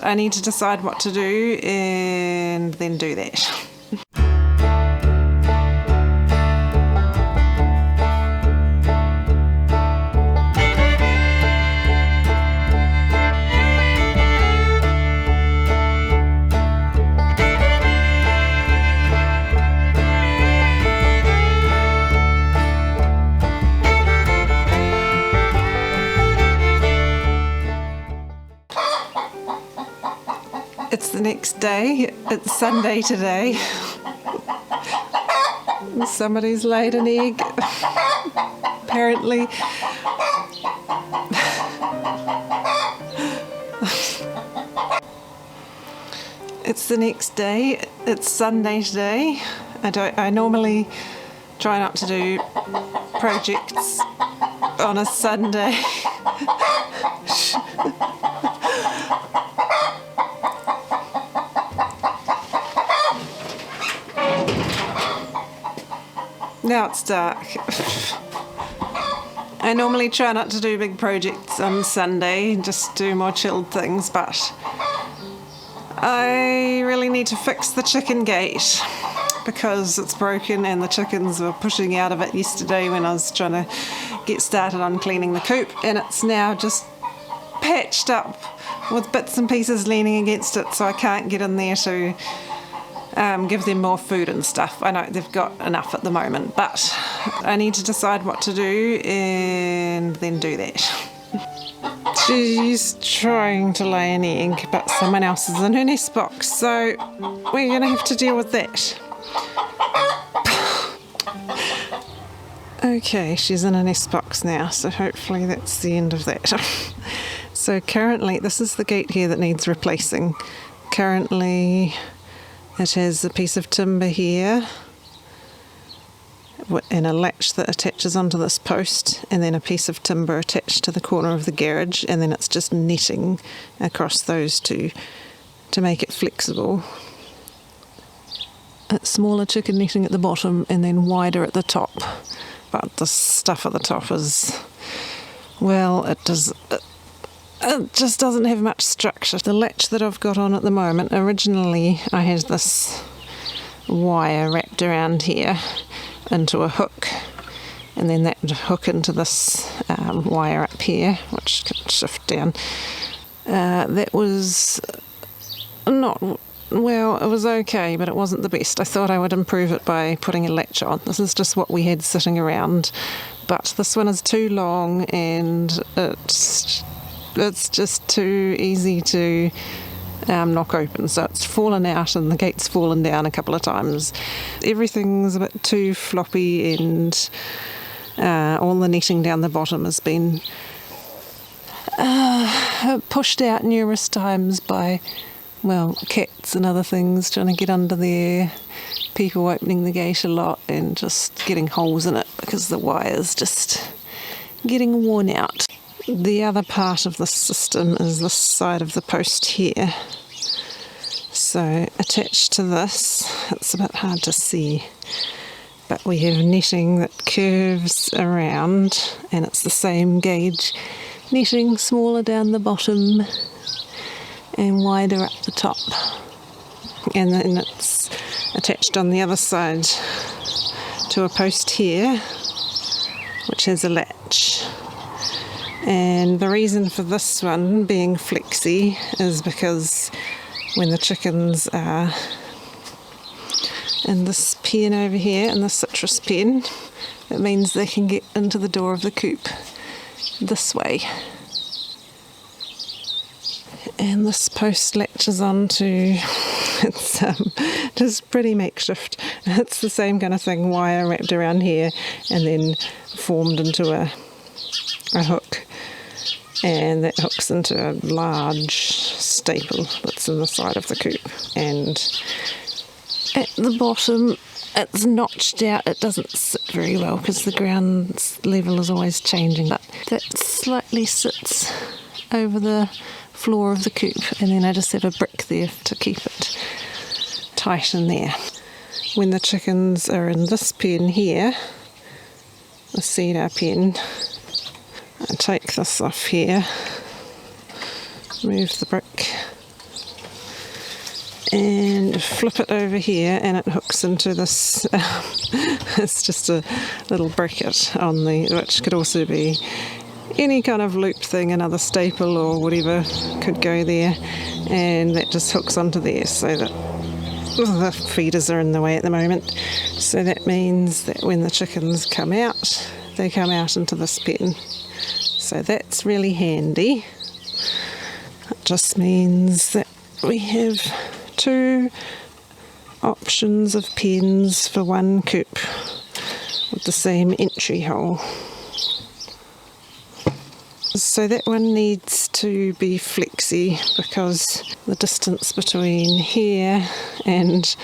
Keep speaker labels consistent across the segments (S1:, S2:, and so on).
S1: I need to decide what to do and then do that. It's the next day. It's Sunday today. Somebody's laid an egg, apparently. It's the next day. It's Sunday today. I normally try not to do projects on a Sunday. Now it's dark. I normally try not to do big projects on Sunday, just do more chilled things, but I really need to fix the chicken gate because it's broken and the chickens were pushing out of it yesterday when I was trying to get started on cleaning the coop, and it's now just patched up with bits and pieces leaning against it, so I can't get in there to give them more food and stuff. I know they've got enough at the moment, but I need to decide what to do and then do that. She's trying to lay an egg, but someone else is in her nest box, so we're going to have to deal with that. Okay, she's in a nest box now, so hopefully that's the end of that. So currently, this is the gate here that needs replacing. Currently, it has a piece of timber here and a latch that attaches onto this post, and then a piece of timber attached to the corner of the garage, and then it's just netting across those two to make it flexible. It's smaller chicken netting at the bottom and then wider at the top, but the stuff at the top is, well, it just doesn't have much structure. The latch that I've got on at the moment, originally I had this wire wrapped around here into a hook, and then that would hook into this wire up here, which can shift down. That was not, well, it was okay, but it wasn't the best. I thought I would improve it by putting a latch on. This is just what we had sitting around, but this one is too long and it's just too easy to knock open, so it's fallen out and the gate's fallen down a couple of times. Everything's a bit too floppy, and all the netting down the bottom has been pushed out numerous times by, well, cats and other things trying to get under there, people opening the gate a lot and just getting holes in it because the wire's just getting worn out. The other part of the system is this side of the post here. So attached to this, it's a bit hard to see, but we have netting that curves around, and it's the same gauge netting, smaller down the bottom and wider up the top. And then it's attached on the other side to a post here, which has a latch. And the reason for this one being flexi is because when the chickens are in this pen over here, in the citrus pen, it means they can get into the door of the coop this way. And this post latches onto, it's just pretty makeshift. It's the same kind of thing, wire wrapped around here and then formed into a hook. And that hooks into a large staple that's in the side of the coop. And at the bottom, it's notched out. It doesn't sit very well because the ground level is always changing. But that slightly sits over the floor of the coop, and then I just have a brick there to keep it tight in there. When the chickens are in this pen here, the cedar pen, I take this off here, move the brick and flip it over here, and it hooks into this. It's just a little bracket on which could also be any kind of loop thing, another staple or whatever could go there, and that just hooks onto there so that the feeders are in the way at the moment. So that means that when the chickens come out, they come out into this pen. So that's really handy. It just means that we have 2 options of pens for one coop with the same entry hole. So that one needs to be flexy because the distance between here and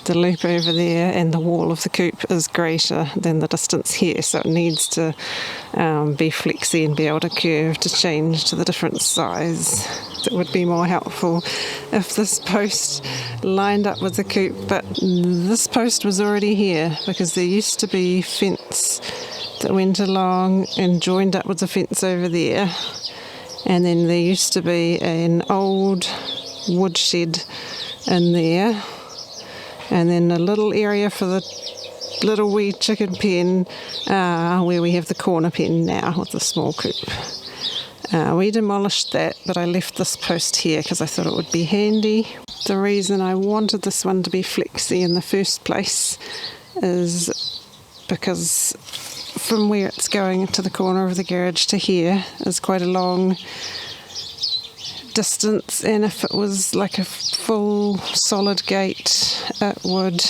S1: the loop over there and the wall of the coop is greater than the distance here, so it needs to be flexy and be able to curve to change to the different size. It would be more helpful if this post lined up with the coop, but this post was already here because there used to be fence that went along and joined up with the fence over there, and then there used to be an old wood shed in there, and then a little area for the little wee chicken pen where we have the corner pen now with the small coop. We demolished that, but I left this post here because I thought it would be handy. The reason I wanted this one to be flexy in the first place is because from where it's going to the corner of the garage to here is quite a long distance, and if it was like a full solid gate it would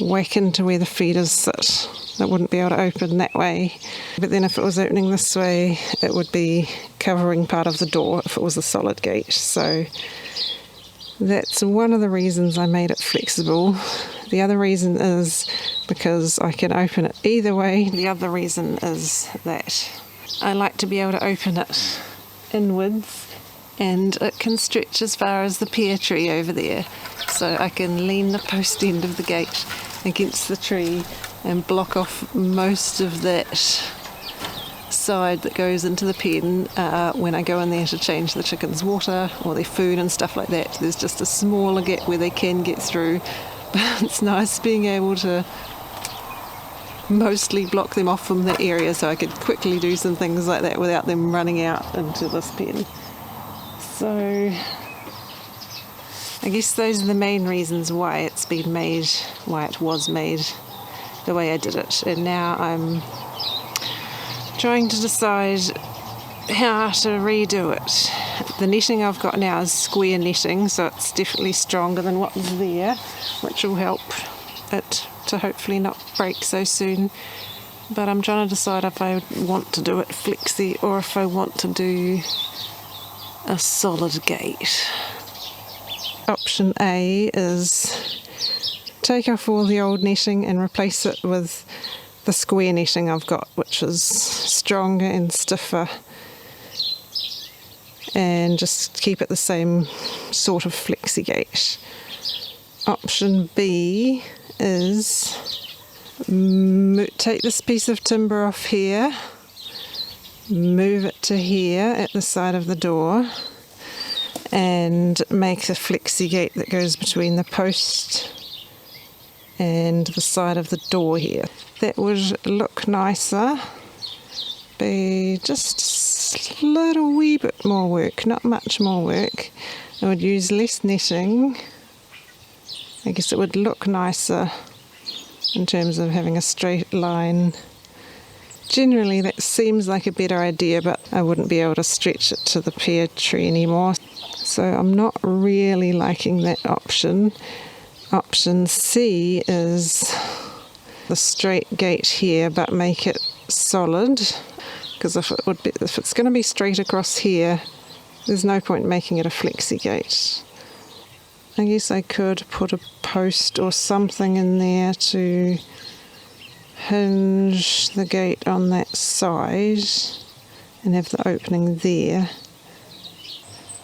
S1: whack into where the feeders sit. It wouldn't be able to open that way, but then if it was opening this way it would be covering part of the door if it was a solid gate. So that's one of the reasons I made it flexible. The other reason is because I can open it either way. The other reason is that I like to be able to open it inwards, and it can stretch as far as the pear tree over there. So I can lean the post end of the gate against the tree and block off most of that side that goes into the pen when I go in there to change the chickens' water or their food and stuff like that. There's just a smaller gap where they can get through, but it's nice being able to mostly block them off from that area so I could quickly do some things like that without them running out into this pen. So I guess those are the main reasons why it's been made, why it was made the way I did it. And now I'm trying to decide how to redo it. The netting I've got now is square netting, so it's definitely stronger than what was there, which will help it to hopefully not break so soon. But I'm trying to decide if I want to do it flexy or if I want to do a solid gate. Option A is take off all the old netting and replace it with the square netting I've got, which is stronger and stiffer, and just keep it the same sort of flexi gate. Option B is take this piece of timber off here, move it to here at the side of the door, and make the flexi gate that goes between the post and the side of the door here. That would look nicer, be just a little wee bit more work, not much more work. I would use less netting. I guess it would look nicer in terms of having a straight line. Generally that seems like a better idea, but I wouldn't be able to stretch it to the pear tree anymore. So I'm not really liking that option. Option C is the straight gate here, but make it solid, because if it's going to be straight across here, there's no point making it a flexi gate. I guess I could put a post or something in there to hinge the gate on that side and have the opening there.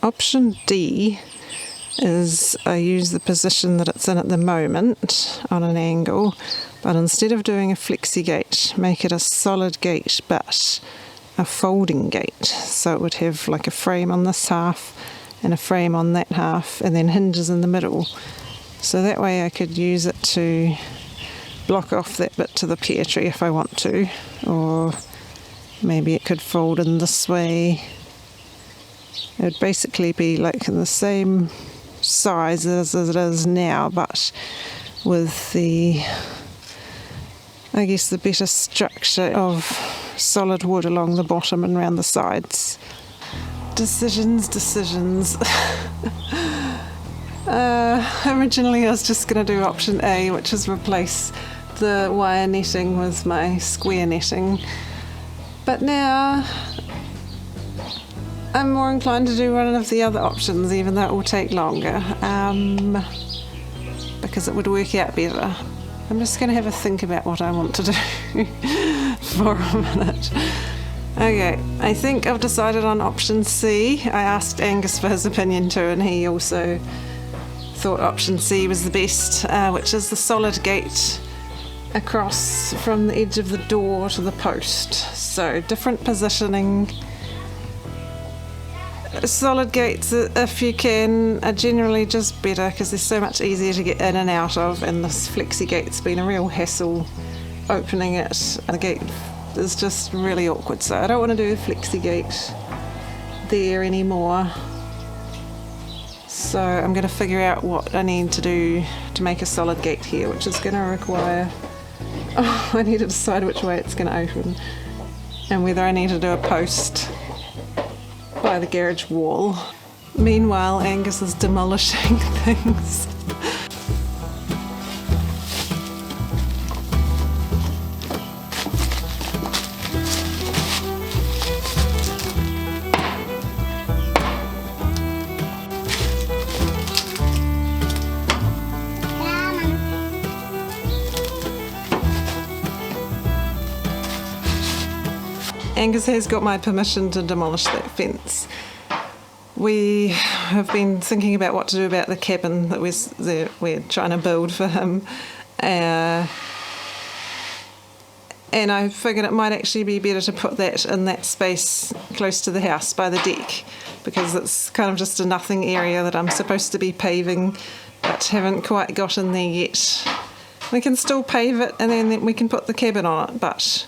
S1: Option D is I use the position that it's in at the moment on an angle, but instead of doing a flexi gate, make it a solid gate but a folding gate. So it would have like a frame on this half and a frame on that half, and then hinges in the middle. So that way I could use it to block off that bit to the pear tree if I want to, or maybe it could fold in this way. It would basically be like in the same size as it is now, but with the, I guess, the better structure of solid wood along the bottom and around the sides. Decisions. Originally I was just going to do option A, which is replace the wire netting with my square netting, but now I'm more inclined to do one of the other options, even though it will take longer, because it would work out better. I'm just going to have a think about what I want to do for a minute. Okay, I think I've decided on option C. I asked Angus for his opinion too, and he also thought option C was the best, which is the solid gate across from the edge of the door to the post. So different positioning. Solid gates, if you can, are generally just better because they're so much easier to get in and out of, and this flexi gate's been a real hassle opening it. The gate is just really awkward, so I don't want to do a flexi gate there anymore. So I'm going to figure out what I need to do to make a solid gate here, which is going to require, I need to decide which way it's going to open and whether I need to do a post by the garage wall. Meanwhile, Angus is demolishing things. Angus has got my permission to demolish that fence. We have been thinking about what to do about the cabin that we're trying to build for him. And I figured it might actually be better to put that in that space close to the house by the deck, because it's kind of just a nothing area that I'm supposed to be paving but haven't quite got in there yet. We can still pave it and then we can put the cabin on it, but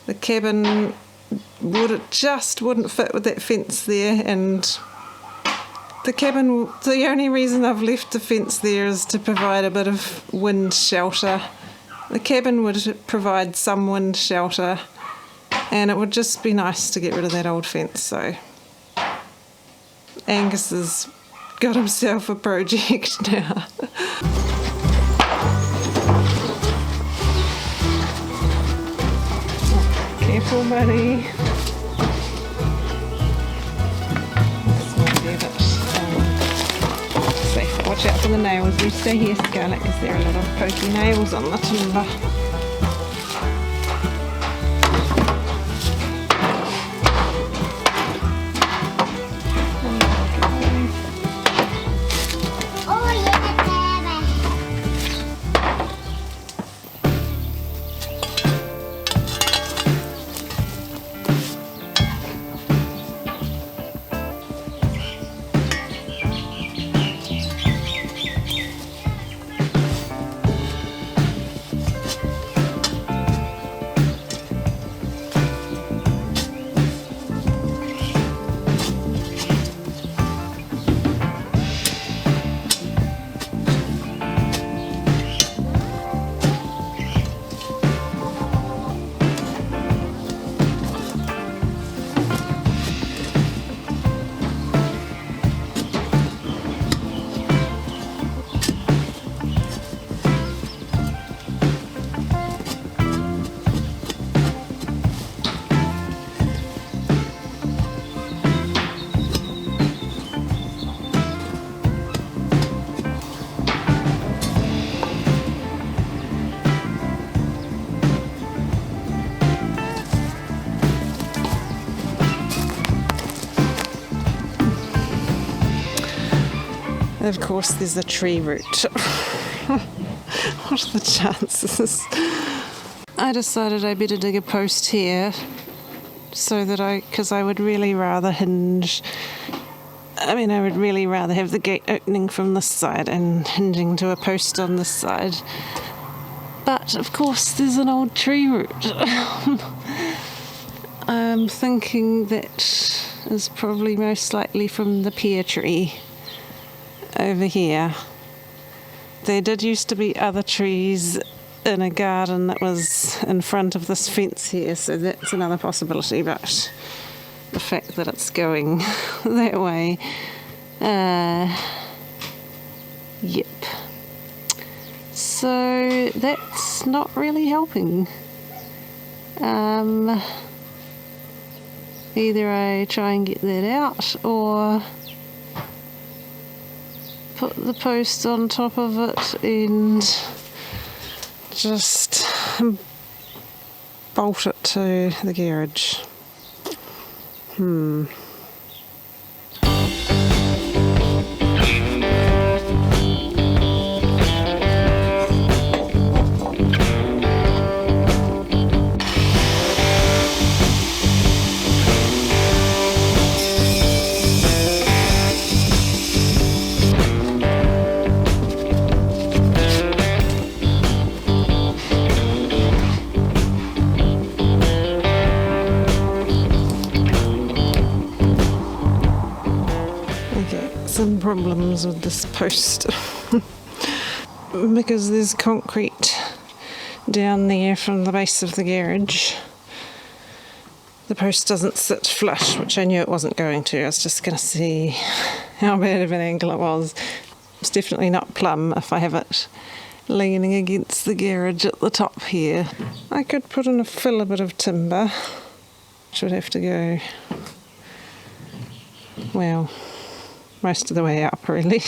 S1: the cabin wouldn't fit with that fence there, and the only reason I've left the fence there is to provide a bit of wind shelter. The cabin would provide some wind shelter, and it would just be nice to get rid of that old fence. So Angus has got himself a project now. Careful, buddy. This might be a bit safe. Watch out for the nails. You stay here, Scarlett, because there are a lot of pokey nails on the timber. And of course there's a tree root. What are the chances? I decided I better dig a post here so that because I would really rather hinge I mean, I would really rather have the gate opening from this side and hinging to a post on this side. But, of course, there's an old tree root. I'm thinking that is probably most likely from the pear tree over here. There did used to be other trees in a garden that was in front of this fence here, so that's another possibility, but the fact that it's going that way, yep. So that's not really helping. Either I try and get that out or put the post on top of it and just bolt it to the garage. Some problems with this post because there's concrete down there from the base of the garage. The post doesn't sit flush, which I knew it wasn't going to. I was just going to see how bad of an angle it was. It's definitely not plumb if I have it leaning against the garage at the top here. I could put in a fill bit of timber, which would have to go, well, most of the way up, really.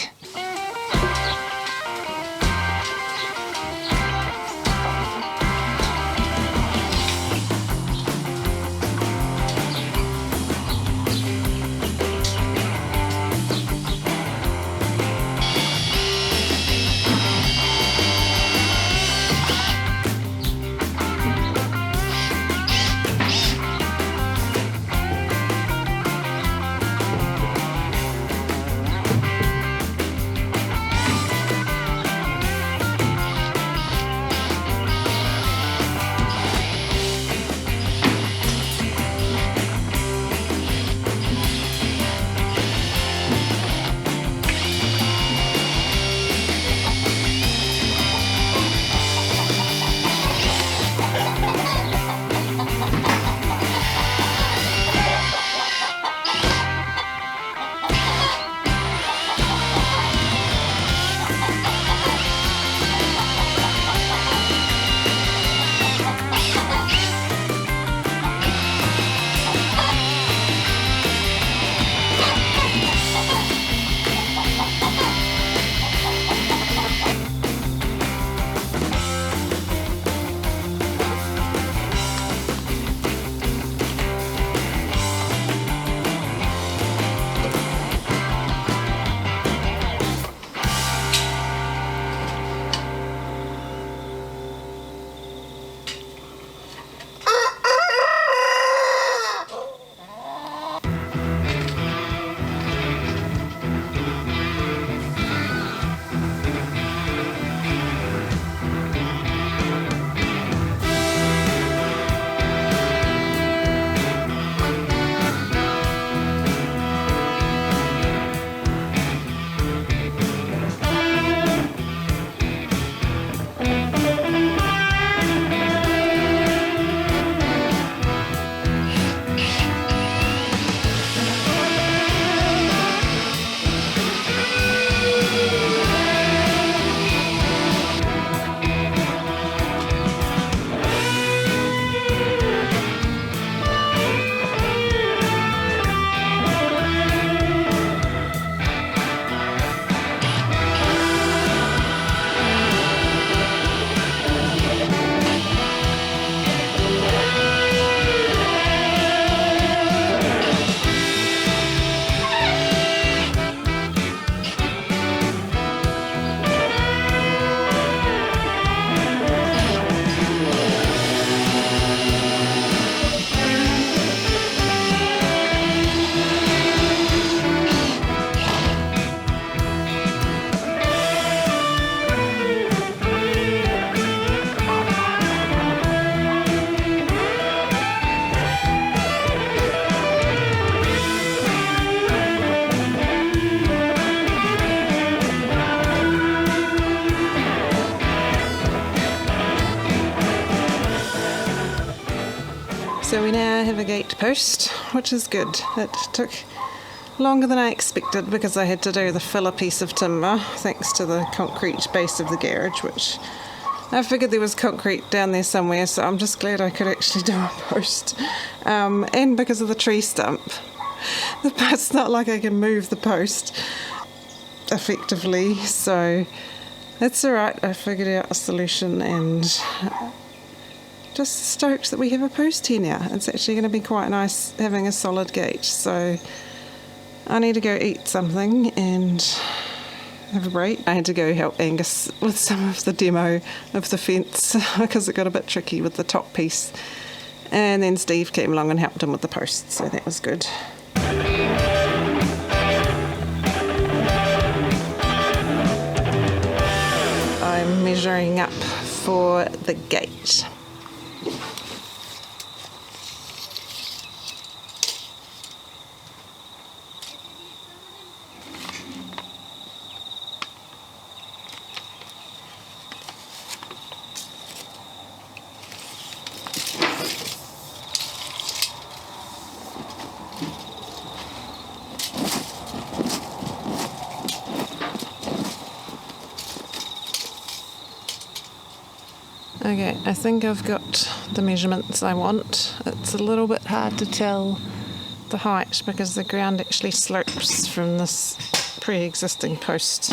S1: the gate post, which is good. It took longer than I expected because I had to do the filler piece of timber thanks to the concrete base of the garage, which I figured there was concrete down there somewhere, so I'm just glad I could actually do a post. And because of the tree stump, it's not like I can move the post effectively, so that's alright. I figured out a solution and just stoked that we have a post here now. It's actually going to be quite nice having a solid gate, so I need to go eat something and have a break. I had to go help Angus with some of the demo of the fence because it got a bit tricky with the top piece, and then Steve came along and helped him with the post, so that was good. I'm measuring up for the gate. Okay, I think I've got the measurements I want. It's a little bit hard to tell the height because the ground actually slopes from this pre-existing post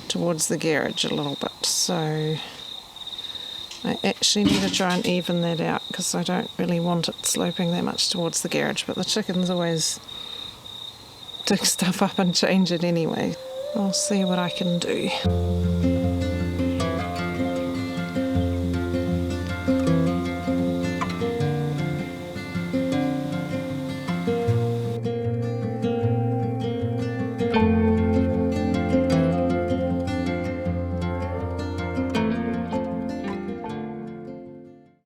S1: towards the garage a little bit, so I actually need to try and even that out because I don't really want it sloping that much towards the garage, but the chickens always dig stuff up and change it anyway. I'll see what I can do.